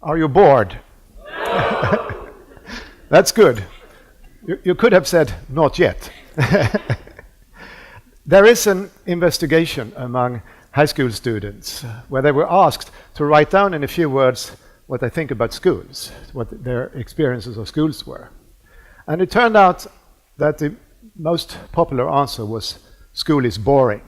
Are you bored? That's good. You could have said, not yet. There is an investigation among high school students where they were asked to write down in a few words what they think about schools, what their experiences of schools were. And it turned out that the most popular answer was, school is boring.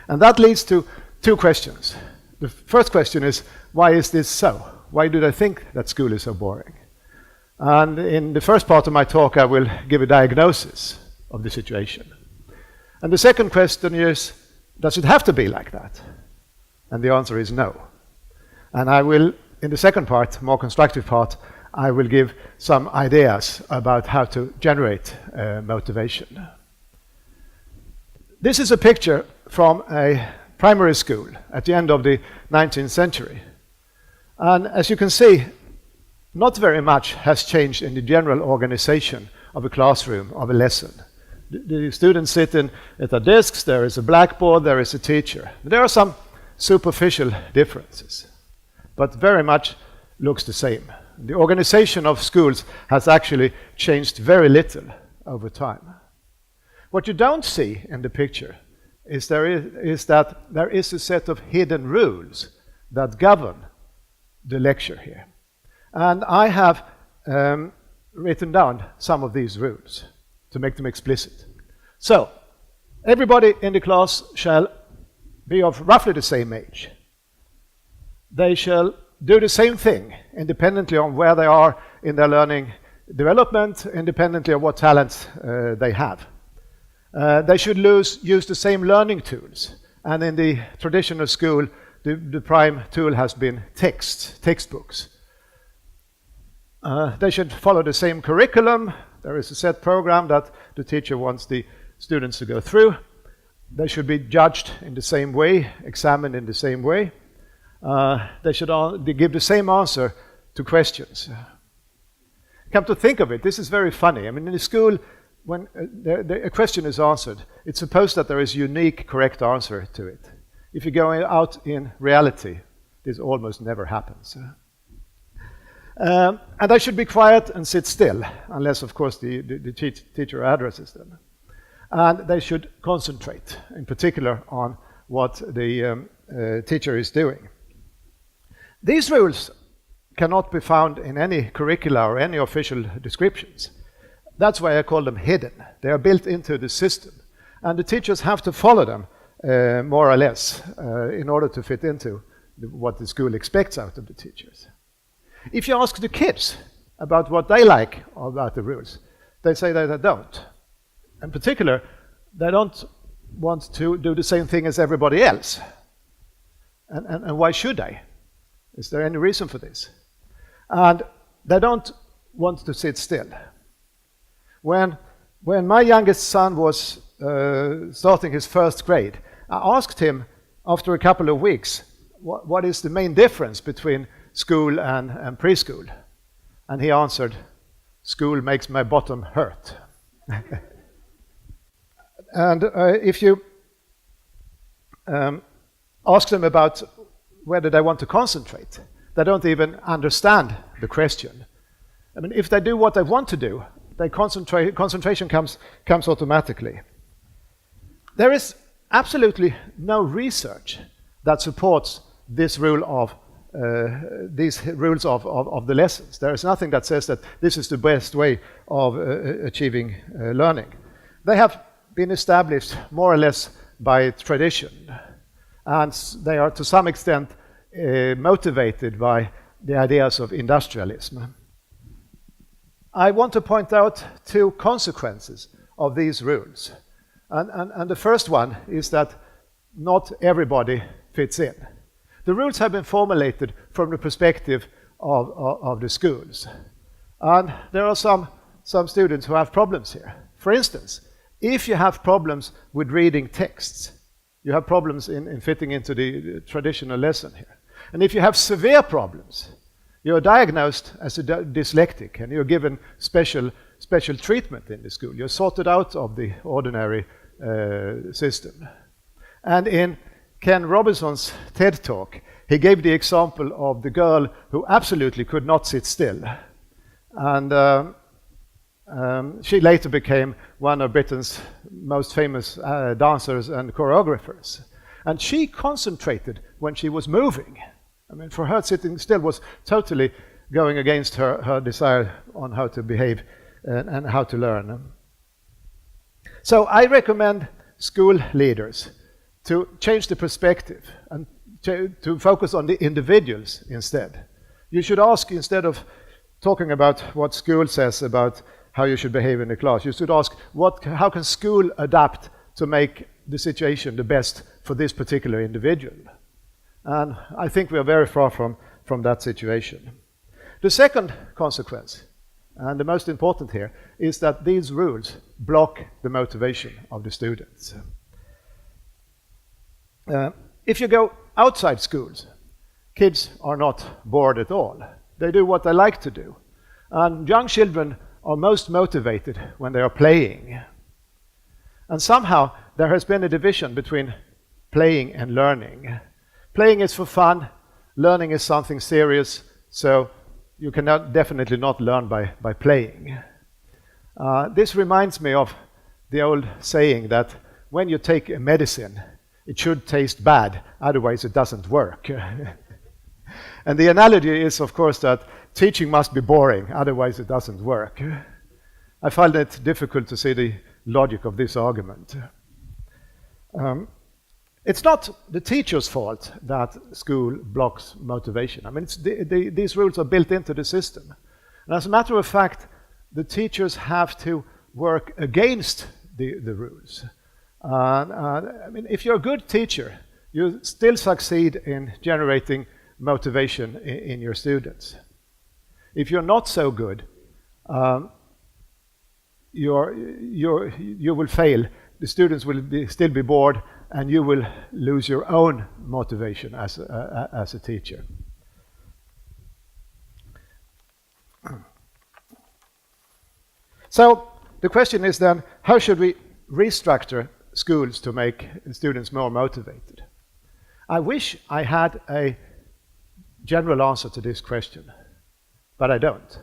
And that leads to two questions. The first question is, why is this so? Why do they think that school is so boring? And in the first part of my talk, I will give a diagnosis of the situation. And the second question is, does it have to be like that? And the answer is no. And I will, in the second part, more constructive part, I will give some ideas about how to generate motivation. This is a picture from a primary school at the end of the 19th century. And as you can see, not very much has changed in the general organization of a classroom, of a lesson. The students sit at their desks, there is a blackboard, there is a teacher. There are some superficial differences, but very much looks the same. The organization of schools has actually changed very little over time. What you don't see in the picture is that there is a set of hidden rules that govern the lecture here. And I have written down some of these rules to make them explicit. So, everybody in the class shall be of roughly the same age. They shall do the same thing, independently on where they are in their learning development, independently of what talents they have. They should use the same learning tools. And in the traditional school, the prime tool has been textbooks. They should follow the same curriculum. There is a set program that the teacher wants the students to go through. They should be judged in the same way, examined in the same way. They should give the same answer to questions. Come to think of it, this is very funny. I mean, in the school, when a question is answered, it's supposed that there is a unique, correct answer to it. If you go out in reality, this almost never happens. And they should be quiet and sit still, unless, of course, the teacher addresses them. And they should concentrate, in particular, on what the teacher is doing. These rules cannot be found in any curricula or any official descriptions. That's why I call them hidden. They are built into the system. And the teachers have to follow them, more or less, in order to fit into what the school expects out of the teachers. If you ask the kids about what they like about the rules, they say that they don't. In particular, they don't want to do the same thing as everybody else. And why should they? Is there any reason for this? And they don't want to sit still. When my youngest son was starting his first grade, I asked him after a couple of weeks, what is the main difference between school and preschool? And he answered, school makes my bottom hurt. And if you ask them about whether they want to concentrate, they don't even understand the question. I mean, if they do what they want to do, concentration comes automatically. There is absolutely no research that supports this rule of these rules of the lessons. There is nothing that says that this is the best way of achieving learning. They have been established more or less by tradition, and they are to some extent motivated by the ideas of industrialism. I want to point out two consequences of these rules. And the first one is that not everybody fits in. The rules have been formulated from the perspective of the schools. And there are some students who have problems here. For instance, if you have problems with reading texts, you have problems in fitting into the traditional lesson here. And if you have severe problems, you're diagnosed as a dyslexic and you're given special treatment in the school. You're sorted out of the ordinary system. And in Ken Robinson's TED talk, he gave the example of the girl who absolutely could not sit still. And she later became one of Britain's most famous dancers and choreographers. And she concentrated when she was moving. I mean, for her, sitting still was totally going against her desire on how to behave and how to learn. So I recommend school leaders to change the perspective and to focus on the individuals instead. You should ask, instead of talking about what school says about how you should behave in the class, you should ask, how can school adapt to make the situation the best for this particular individual? And I think we are very far from that situation. The second consequence, and the most important here, is that these rules block the motivation of the students. If you go outside schools, kids are not bored at all. They do what they like to do. And young children are most motivated when they are playing. And somehow there has been a division between playing and learning. Playing is for fun, learning is something serious, so you cannot definitely not learn by playing. This reminds me of the old saying that when you take a medicine, it should taste bad, otherwise it doesn't work. And the analogy is, of course, that teaching must be boring, otherwise it doesn't work. I find it difficult to see the logic of this argument. It's not the teacher's fault that school blocks motivation. I mean, these rules are built into the system. And as a matter of fact, the teachers have to work against the rules. I mean, if you're a good teacher, you still succeed in generating motivation in your students. If you're not so good, you will fail. The students will still be bored, and you will lose your own motivation as a teacher. So the question is then, how should we restructure schools to make students more motivated? I wish I had a general answer to this question, but I don't.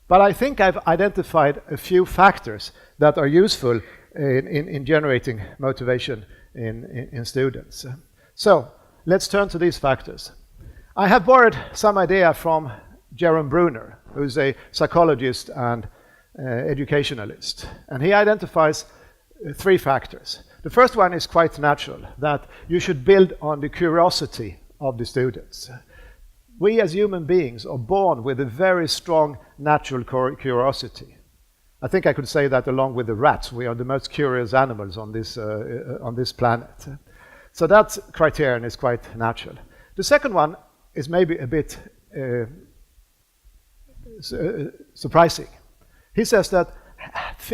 But I think I've identified a few factors that are useful in generating motivation in students. So let's turn to these factors. I have borrowed some idea from Jerome Bruner, who's a psychologist and educationalist, and he identifies three factors. The first one is quite natural, that you should build on the curiosity of the students. We as human beings are born with a very strong natural curiosity. I think I could say that along with the rats. We are the most curious animals on this planet. So that criterion is quite natural. The second one is maybe a bit surprising. He says that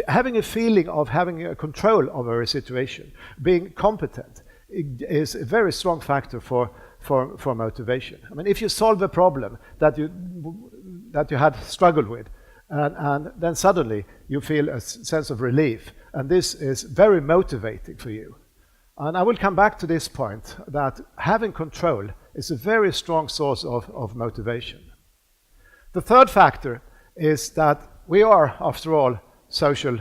having a feeling of having a control over a situation, being competent, is a very strong factor for motivation. I mean, if you solve a problem that you had struggled with, and then suddenly you feel a sense of relief, and this is very motivating for you. And I will come back to this point, that having control is a very strong source of motivation. The third factor is that we are, after all, social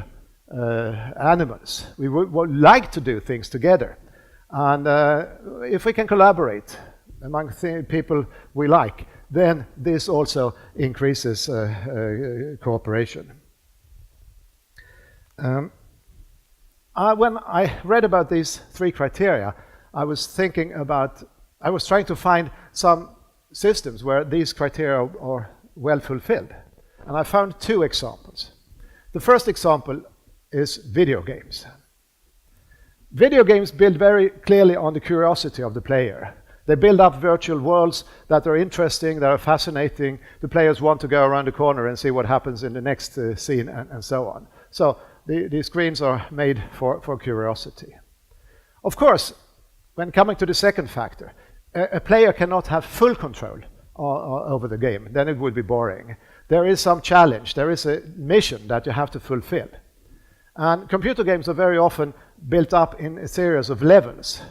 animals. We would like to do things together. And if we can collaborate among people we like, then this also increases cooperation. When I read about these three criteria, I was trying to find some systems where these criteria are well fulfilled. And I found two examples. The first example is video games. Video games build very clearly on the curiosity of the player. They build up virtual worlds that are interesting, that are fascinating. The players want to go around the corner and see what happens in the next scene, and so on. So the screens are made for curiosity. Of course, when coming to the second factor, a player cannot have full control over the game. Then it would be boring. There is some challenge. There is a mission that you have to fulfill. And computer games are very often built up in a series of levels.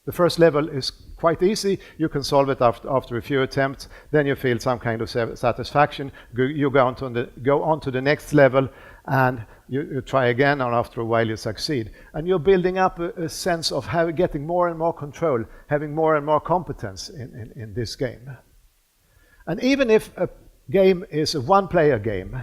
The first level is quite easy. You can solve it after a few attempts. Then you feel some kind of satisfaction. You go on to the next level, and you try again, and after a while you succeed. And you're building up a sense of getting more and more control, having more and more competence in this game. And even if a game is a one-player game,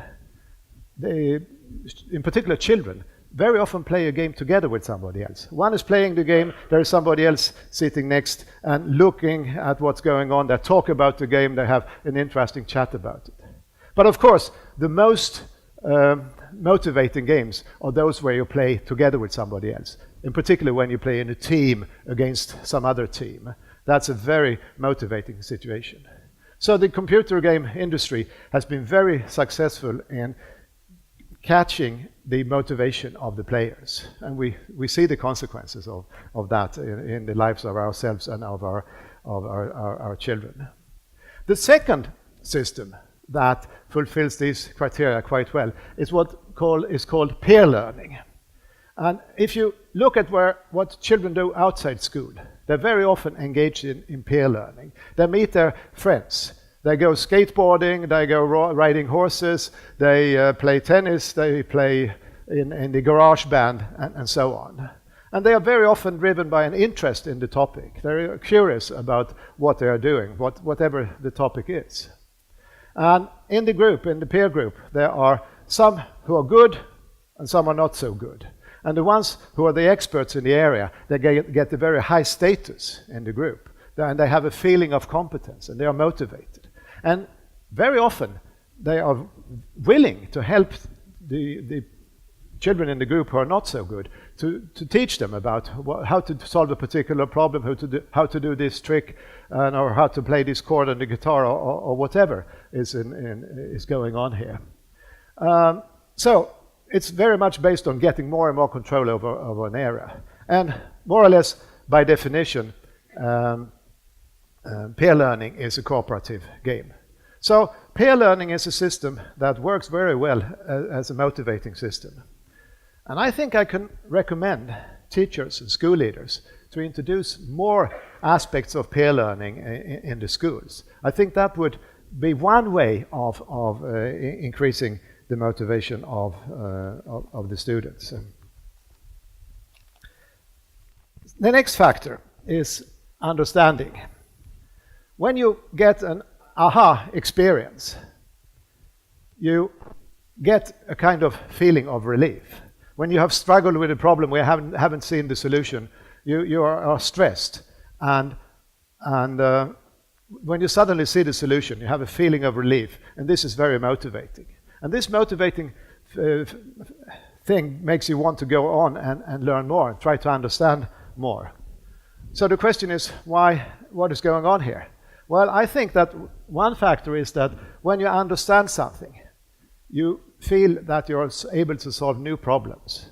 in particular children, very often play a game together with somebody else. One is playing the game, there is somebody else sitting next and looking at what's going on. They talk about the game, they have an interesting chat about it. But of course, the most motivating games are those where you play together with somebody else. In particular, when you play in a team against some other team. That's a very motivating situation. So the computer game industry has been very successful in catching the motivation of the players. And we see the consequences of that in the lives of ourselves and of our children. The second system that fulfills these criteria quite well is what is called peer learning. And if you look at what children do outside school, they're very often engaged in peer learning. They meet their friends. They go skateboarding, they go riding horses, they play tennis, they play in the garage band, and so on. And they are very often driven by an interest in the topic. They're curious about what they are doing, whatever the topic is. And in the peer group, there are some who are good and some are not so good. And the ones who are the experts in the area, they get a very high status in the group. And they have a feeling of competence and they are motivated. And very often they are willing to help the children in the group who are not so good to teach them about how to solve a particular problem, how to do this trick, or how to play this chord on the guitar, or whatever is going on here. So it's very much based on getting more and more control over an area. And more or less, by definition, peer learning is a cooperative game. So peer learning is a system that works very well as a motivating system. And I think I can recommend teachers and school leaders to introduce more aspects of peer learning in the schools. I think that would be one way of increasing the motivation of the students. The next factor is understanding. When you get an aha experience, you get a kind of feeling of relief. When you have struggled with a problem where you haven't seen the solution, you are stressed. And when you suddenly see the solution, you have a feeling of relief. And this is very motivating. And this motivating thing makes you want to go on and learn more, and try to understand more. So the question is, what is going on here? Well, I think that one factor is that when you understand something, you feel that you're able to solve new problems.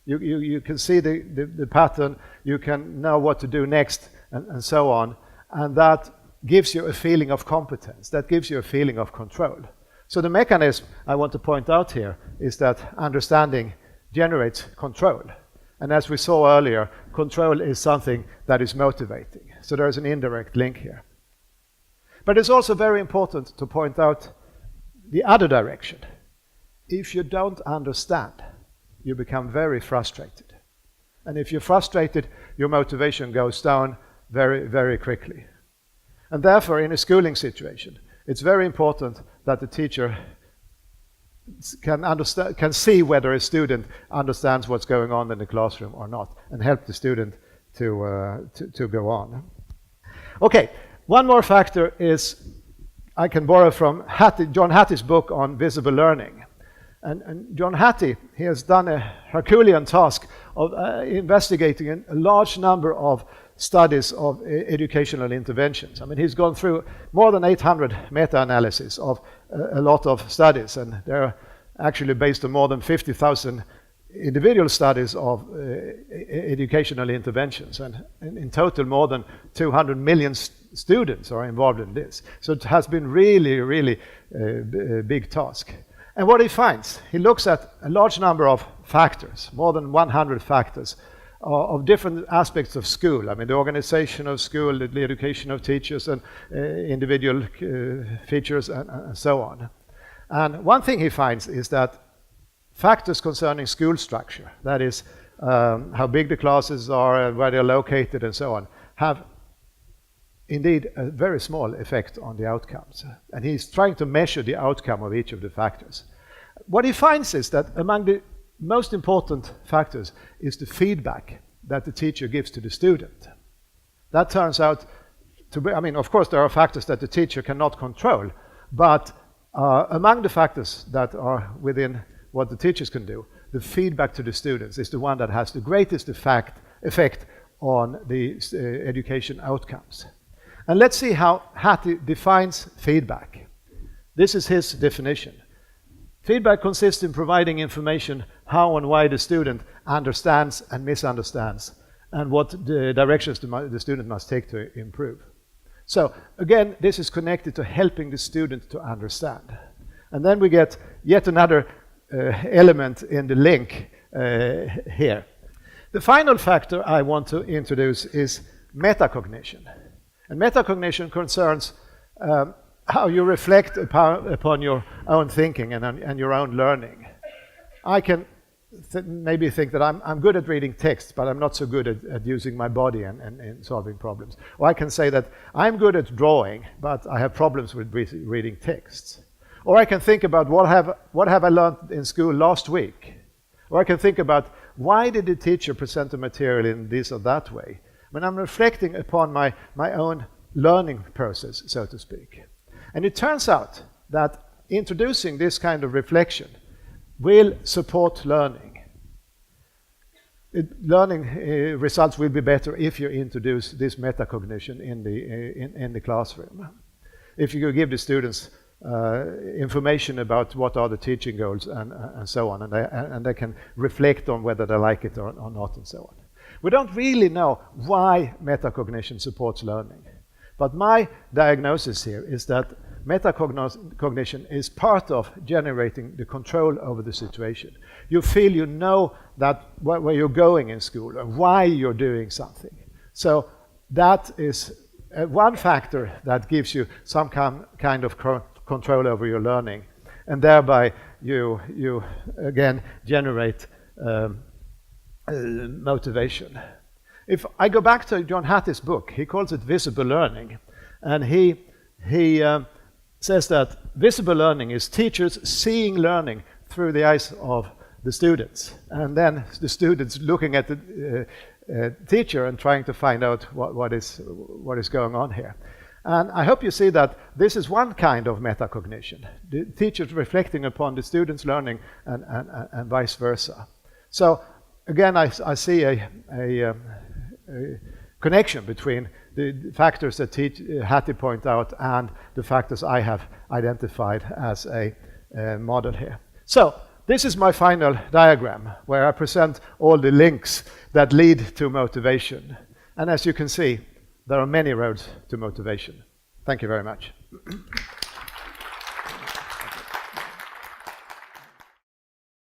You can see the pattern, you can know what to do next, and so on. And that gives you a feeling of competence, that gives you a feeling of control. So the mechanism I want to point out here is that understanding generates control. And as we saw earlier, control is something that is motivating. So there's an indirect link here. But it's also very important to point out the other direction. If you don't understand, you become very frustrated. And if you're frustrated, your motivation goes down very, very quickly. And therefore, in a schooling situation, it's very important that the teacher can see whether a student understands what's going on in the classroom or not, and help the student to go on. Okay, one more factor is, I can borrow from John Hattie's book on visible learning. And John Hattie, he has done a Herculean task of investigating a large number of studies of educational interventions. I mean, he's gone through more than 800 meta-analyses of a lot of studies, and they're actually based on more than 50,000 individual studies of educational interventions. And in total, more than 200 million students are involved in this. So it has been really, really a big task. And what he finds, he looks at a large number of factors, more than 100 factors, of different aspects of school. I mean, the organization of school, the education of teachers, and individual features, and so on. And one thing he finds is that factors concerning school structure, that is, how big the classes are, where they're located, and so on, have indeed a very small effect on the outcomes. And he's trying to measure the outcome of each of the factors. What he finds is that among the most important factors is the feedback that the teacher gives to the student. That turns out to be, I mean, of course there are factors that the teacher cannot control, but among the factors that are within what the teachers can do, the feedback to the students is the one that has the greatest effect on the education outcomes. And let's see how Hattie defines feedback. This is his definition. Feedback consists in providing information how and why the student understands and misunderstands, and what the directions the student must take to improve. So again, this is connected to helping the student to understand. And then we get yet another element in the link here. The final factor I want to introduce is metacognition. And metacognition concerns how you reflect upon your own thinking and your own learning. I can maybe think that I'm good at reading text, but I'm not so good at using my body and solving problems. Or I can say that I'm good at drawing, but I have problems with reading texts. Or I can think about what have I learned in school last week. Or I can think about why did the teacher present the material in this or that way. When I'm reflecting upon my own learning process, so to speak. And it turns out that introducing this kind of reflection will support learning. Learning results will be better if you introduce this metacognition in the classroom. If you give the students information about what are the teaching goals and so on, and they can reflect on whether they like it or not, and so on. We don't really know why metacognition supports learning, but my diagnosis here is that metacognition is part of generating the control over the situation. You feel you know that where you're going in school and why you're doing something. So that is one factor that gives you some kind of control over your learning, and thereby you again generate motivation. If I go back to John Hattie's book, he calls it visible learning, and he says that visible learning is teachers seeing learning through the eyes of the students, and then the students looking at the teacher and trying to find out what is going on here. And I hope you see that this is one kind of metacognition, the teachers reflecting upon the students' learning and vice versa. So again, I see a connection between the factors that Hattie point out and the factors I have identified as a model here. So this is my final diagram where I present all the links that lead to motivation. And as you can see, there are many roads to motivation. Thank you very much.